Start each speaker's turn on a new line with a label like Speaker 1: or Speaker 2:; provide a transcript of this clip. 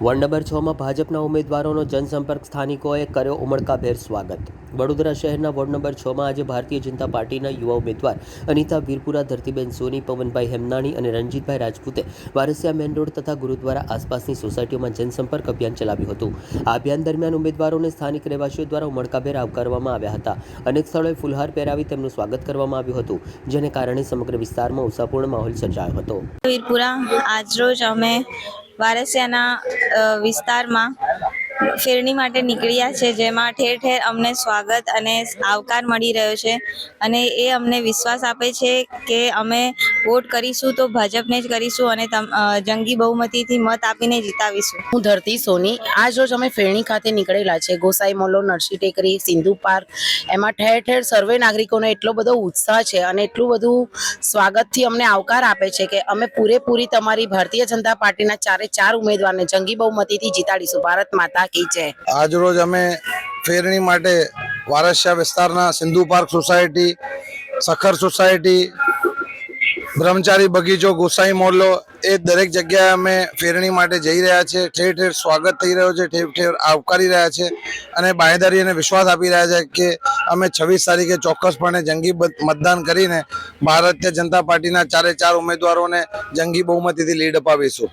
Speaker 1: Ward number 6 માં ભાજપના ઉમેદવારોનો જનસંપર્ક સ્થાનિકોએ કર્યો ઉમળકાભેર સ્વાગત। વડોદરા શહેરના વોર્ડ નંબર 6 માં આજે ભારતીય જનતા પાર્ટીના યુવા ઉમેદવાર અનિતા વીરપુરા, ધરતીબેન સોની, પવનભાઈ હેમનાણી અને રણજીતભાઈ રાજપૂતે વારસિયા મેન રોડ તથા ગુરુદ્વારા આસપાસની સોસાયટીઓમાં જનસંપર્ક અભિયાન ચલાવ્યું હતું। આ અભિયાન દરમિયાન ઉમેદવારોને સ્થાનિક રહેવાસીઓ દ્વારા ઉમળકાભેર આવકારવામાં આવ્યા હતા। અનેક સ્થળોએ ફૂલહાર પહેરાવી તેમનું સ્વાગત કરવામાં આવ્યું હતું, જેને કારણે સમગ્ર વિસ્તારમાં ઉત્સાહપૂર્ણ માહોલ સર્જાયો હતો।
Speaker 2: વીરપુરા આજરોજ અમે વારસિયાના વિસ્તારમાં ફેરણી માટે નીકળ્યા છે, જેમાં ઠેર ઠેર અમને સ્વાગત અને આવકાર મળી રહ્યો છે અને એ અમને વિશ્વાસ આપે છે કે અમે વોટ કરીશું તો ભાજપને જ કરીશું અને જંગી બહુમતીથી મત આપીને જીતાવીશું।
Speaker 3: હું ધરતી સોની। આજ રોજ અમે ફેરણી ખાતે નીકળેલા છે। ગોસાઈ મોલો, નરસિંહ ટેકરી, સિંધુ પાર્ક, એમાં ઠેર ઠેર સર્વે નાગરિકોનો એટલો બધો ઉત્સાહ છે અને એટલું બધું સ્વાગતથી અમને આવકાર આપે છે કે અમે પૂરેપૂરી તમારી ભારતીય જનતા પાર્ટીના ચારે ચાર ઉમેદવારને જંગી બહુમતીથી જીતાડીશું। ભારત માતા કી જય।
Speaker 4: આજ રોજ અમે ફેરણી માટે વારસિયા વિસ્તારના સિંધુ પાર્ક સોસાયટી, સખર સોસાયટી, બ્રહ્મચારી બગીચો, ગોસાઈ મોહલ્લો એ દરેક જગ્યાએ અમે ફેરણી માટે જઈ રહ્યા છે। ઠેર ઠેર સ્વાગત થઈ રહ્યો છે, ઠેર ઠેર આવકારી રહ્યા છે અને બાંહેધરી અને વિશ્વાસ આપી રહ્યા છે કે અમે 26 તારીખે ચોક્કસપણે જંગી મતદાન કરીને ભારતીય જનતા પાર્ટીના ચારે ચાર ઉમેદવારોને જંગી બહુમતીથી લીડ અપાવીશું।